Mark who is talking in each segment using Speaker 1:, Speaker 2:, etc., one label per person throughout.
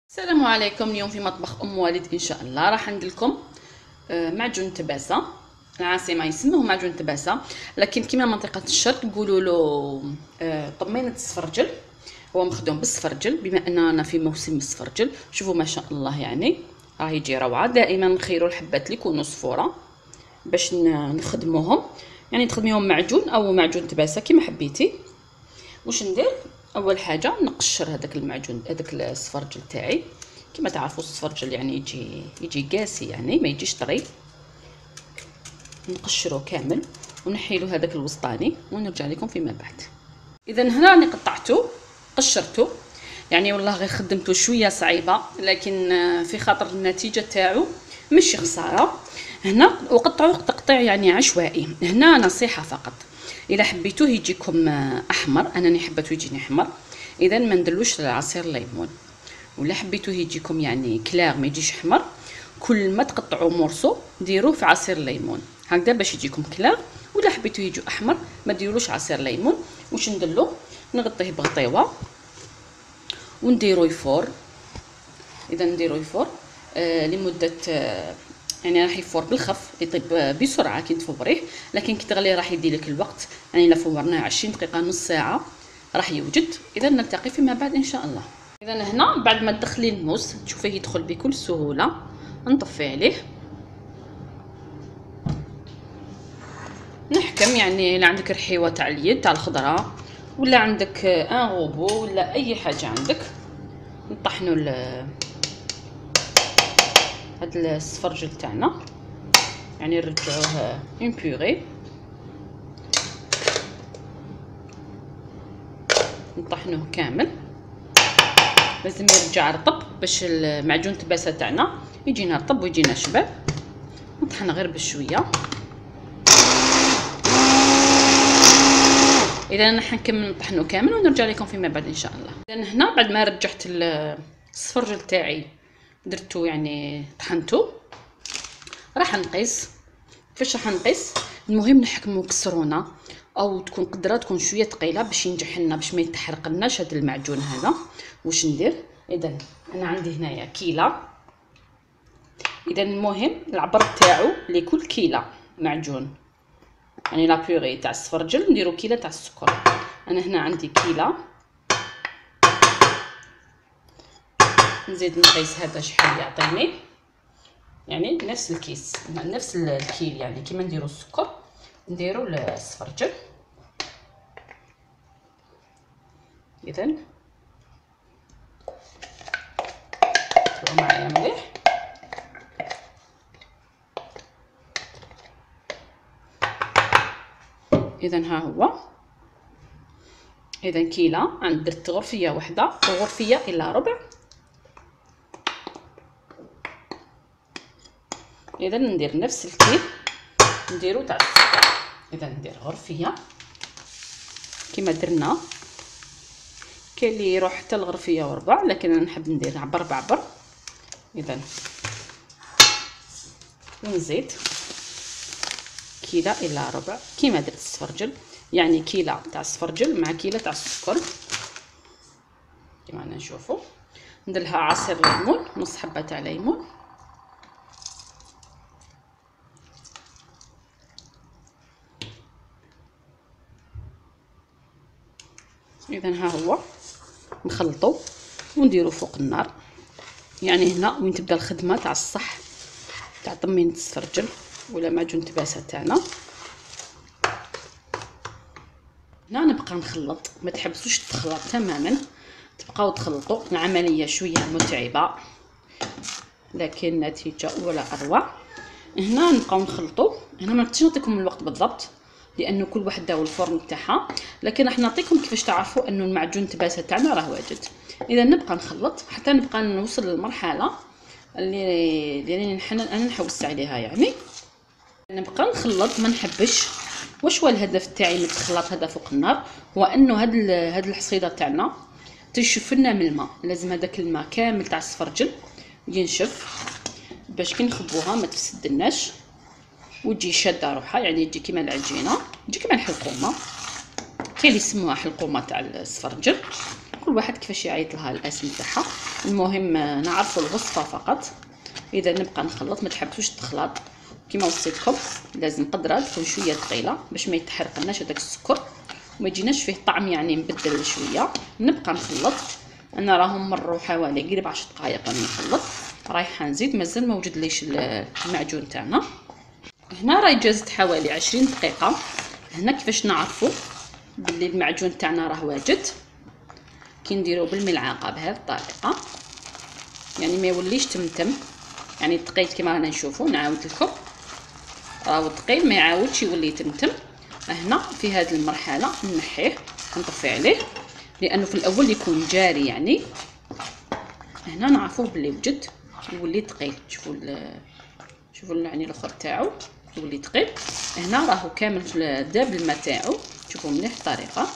Speaker 1: السلام عليكم. اليوم في مطبخ ام والد ان شاء الله راح ندير لكم معجون تباسه. العاصمه يسموه معجون تباسه، لكن كما منطقه الشرق يقولوا له طمينه السفرجل. هو مخدوم بالسفرجل بما اننا في موسم السفرجل. شوفوا ما شاء الله، يعني راه يجي روعه. دائما نخيروا الحبات اللي يكونوا صفوره باش نخدموهم، يعني تخدميهم معجون او معجون تباسه كما حبيتي. واش ندير؟ اول حاجه نقشر هذاك المعجون، هذاك السفرجل تاعي. كما تعرفوا السفرجل يعني يجي قاسي، يعني ما يجيش طري. نقشره كامل ونحيلو هذاك الوسطاني ونرجع لكم فيما بعد. اذا هنا راني قطعته قشرته، يعني والله غير خدمته شويه صعيبه، لكن في خاطر النتيجه تاعو ماشي خساره. هنا وقطعوه تقطيع يعني عشوائي. هنا نصيحه فقط، الا حبيتوه يجيكم احمر، انني حبيته يجيني احمر، اذا ما ندلوش عصير ليمون. ولا حبيتوه يجيكم يعني كلاغ ما يجيش احمر، كل ما تقطعوا مورسو ديروه في عصير ليمون هكذا باش يجيكم كلاغ. ولا حبيتوه يجي احمر ما ديروش عصير ليمون. واش ندلو؟ نغطيه بغطيوه ونديرو يفور. اذا نديرو يفور لمده يعني راح يفور بالخف، يطيب بسرعه كي تفوريه، لكن كي تغليه راح يدي لك الوقت. يعني الا فورناه 20 دقيقه نص ساعه راح يوجد. اذا نلتقي فيما بعد ان شاء الله. اذا هنا بعد ما تدخلي الموس تشوفيه يدخل بكل سهوله، نطفي عليه نحكم. يعني الا عندك رحيوه تاع اليد تاع الخضره، ولا عندك ان غوبو، ولا اي حاجه عندك، نطحنوا هاد السفرجل تاعنا، يعني نرجعوه اون بيغي، نطحنوه كامل. لازم يرجع رطب باش المعجون التباسه تاعنا يجينا رطب ويجينا شباب. نطحن غير بشويه. اذا راح نكمل نطحنو كامل ونرجع لكم فيما بعد ان شاء الله. اذا هنا بعد ما رجعت السفرجل تاعي درتو يعني طحنتو، راح نقيس. كيفاش راح نقيس؟ المهم نحكمو كسرونه او تكون قدره تكون شويه ثقيله باش ينجح لنا، باش ما يتحرقلناش هذا المعجون هذا. واش ندير؟ اذا انا عندي هنايا كيله. اذا المهم العبر تاعو لكل كيله معجون، يعني لا بيغي تاع السفرجل نديرو كيله تاع السكر. انا هنا عندي كيله، نزيد نقيس هذا شحال يعطيني، يعني نفس الكيس نفس الكيل، يعني كيما نديرو السكر نديرو السفرجل. اذا تبعوا معايا مليح. اذا ها هو. اذا كيله عند درت غرفيه واحده وغرفيه الا ربع. اذا ندير نفس الكيل نديرو تاع السكر. اذا ندير غرفيه كما درنا. كاين اللي يروح حتى الغرفيه وربع، لكن انا نحب ندير عبر بعبر. اذا ونزيد كيله الا ربع كيما درت السفرجل، يعني كيله تاع السفرجل مع كيله تاع السكر كما نشوفوا. نديرلها عصير ليمون، نص حبه تاع ليمون. اذا ها هو نخلطو ونديرو فوق النار. يعني هنا وين تبدا الخدمه تاع الصح تاع طمينه السفرجل ولا معجون التباسه تاعنا. هنا نبقى نخلط، ما تحبسوش تخلط تماما، تبقاو تخلطوا. العمليه شويه متعبه لكن النتيجه ولا اروع. هنا نبقاو نخلطوا. هنا ما نقدرش نعطيكم الوقت بالضبط لانه كل وحده والفرن تاعها، لكن راح نعطيكم كيفاش تعرفوا انه المعجون التباسه تاعنا راه واجد. اذا نبقى نخلط حتى نبقى نوصل للمرحله اللي انا نحوس عليها. يعني نبقى نخلط، ما نحبش. واش هو الهدف تاعي من الخلاط هذا فوق النار؟ هو انه هاد الحصيده تاعنا تنشف لنا من الماء. لازم هذاك الماء كامل تاع السفرجل ينشف باش كي نخبوها ما تفسدناش وتجي شاده روحها، يعني تجي كيما العجينه، تجي كيما الحلقومه. كاين اللي يسموها حلقومه تاع السفرجل. كل واحد كيفاش يعيط لها الاسم تاعها. المهم نعرفوا الوصفه فقط. اذا نبقى نخلط، ما تحبسوش الخلاط كيما وصيتكم، لازم قدره تكون شويه ثقيله باش ما يتحرقناش هذاك السكر وما يجيناش فيه طعم يعني مبدل شويه. نبقى نخلط، انا راهم مروا حوالي قريب 10 دقائق راني نخلط. رايحه نزيد، مازال ما وجد ليش المعجون تاعنا. هنا راهي جازت حوالي 20 دقيقه. هنا كيفاش نعرفوا باللي المعجون تاعنا راه واجد، كي نديرو بالملعقه بهذه الطريقه، يعني ما يوليش تمتم، يعني ثقيل كما رانا نشوفوا. نعاود لكم، راهو ثقيل ما يعاودش يولي تمتم. هنا في هذه المرحله نحيه نطفي عليه، لانه في الاول يكون جاري. يعني هنا نعرفوه باللي وجد يولي ثقيل. شوفوا يعني الاخر تاعو يولي ثقيل. هنا راهو كامل داب الماء تاعو. شوفوا مليح الطريقه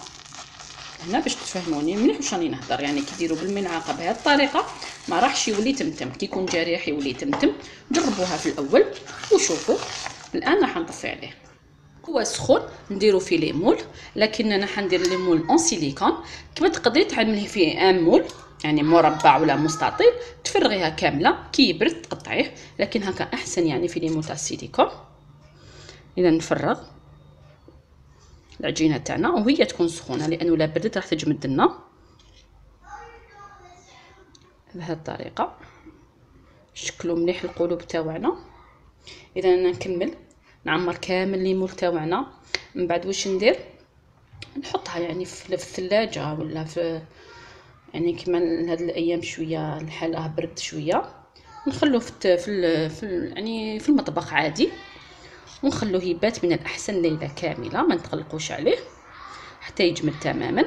Speaker 1: هنا باش تفهموني مليح واش راني نهضر. يعني كي ديروا بالملعقه بهذه الطريقه ما راحش يولي تمتم، كي يكون جاري راح يولي تمتم. جربوها في الاول وشوفوا. الان راح نطفي عليه. هو سخون نديرو فيه ليمول، لكن انا حندير ليمول اون سيليكون. كما تقدري تعمليه فيه ان مول، يعني مربع ولا مستطيل، تفرغيها كامله كي يبرد تقطعيه. لكن هكا احسن يعني في ليمول تاع السيليكون. اذا نفرغ العجينه تاعنا وهي تكون سخونه، لانه لا بردت راح تجمد لنا بهذه الطريقه. شكلوا مليح القلوب تاعنا. اذا انا نكمل نعمر كامل ليمول تاعنا. من بعد واش ندير؟ نحطها يعني في الثلاجه ولا في، يعني كما هاد الايام شويه الحاله برد شويه، نخلوه يعني في المطبخ عادي، ونخلوه يبات من الاحسن ليله كامله. ما نتقلقوش عليه حتى يجمد تماما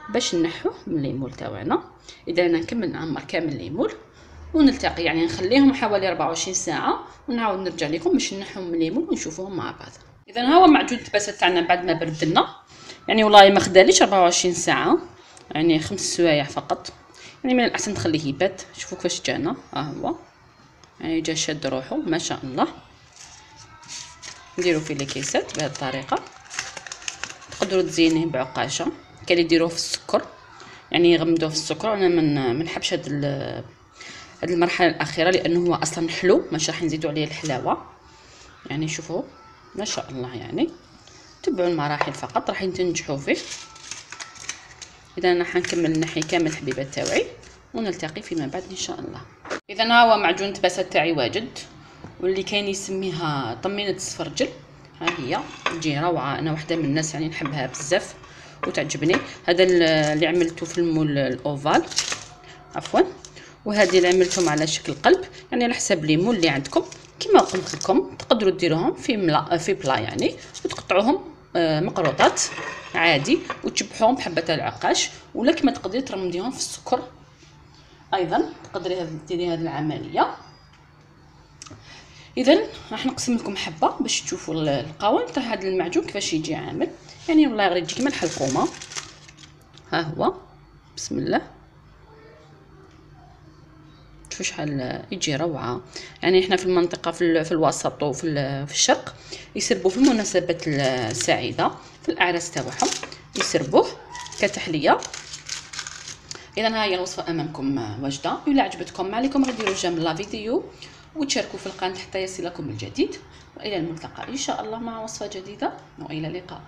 Speaker 1: باش نحوه من الليمول تاعنا. اذا انا نكمل نعمر كامل ليمول ونلتقي، يعني نخليهم حوالي 24 ساعه ونعاود نرجع لكم باش نحوهم من الليمول ونشوفوهم مع بعض. اذا ها هو معجون التباسه تاعنا بعد ما برد لنا، يعني والله ما خداليش 24 ساعه، يعني 5 سوايع فقط. يعني من الاحسن تخليه يبات. شوفوا كيفاش جانا، ها هو يعني جا شاد روحو ما شاء الله. نديرو فيه لي كيسات بهذه الطريقه. تقدروا تزينيه بعقاشه، كاين اللي يديروه في السكر، يعني يغمدوه في السكر. انا ما نحبش هاد المرحله الاخيره لانه هو اصلا حلو، ماشي راح نزيدوا عليه الحلاوه. يعني شوفوا ما شاء الله، يعني تبعوا المراحل فقط راح تنجحوا فيه. اذا انا حنكمل نحي كامل الحبيبات تاوعي ونلتقي فيما بعد ان شاء الله. اذا ها هو معجون التباسه تاعي واجد، واللي كاين يسميها طمينه السفرجل. ها هي تجي روعه، انا واحده من الناس يعني نحبها بزاف وتعجبني. هذا اللي عملته في المول الاوفال عفوا، وهذه اللي عملتهم على شكل قلب، يعني على حسب لي مول اللي عندكم. كما قلت لكم تقدروا ديروهم في بلا يعني، وتقطعوهم مقروطات عادي وتشبحوهم بحبه العقاش، ولا كما تقدري ترمديهم في السكر ايضا تقدري ديري هذه العمليه. اذا راح نقسم لكم حبه باش تشوفوا القوام تاع هذا المعجون كيفاش يجي عامل. يعني والله غير يجي كيما الحلقومه. ها هو بسم الله، شوفوا شحال يجي روعه. يعني احنا في المنطقه في الوسط وفي الشرق يسربوا في المناسبات السعيده، في الاعراس تاعهم يسربوه كتحليه. اذا ها هي الوصفه امامكم واجده. الا عجبتكم ما عليكم غير ديروا جيم لا فيديو وتشاركوا في القناه حتى يصلكم الجديد. والى الملتقى ان شاء الله مع وصفه جديده والى اللقاء.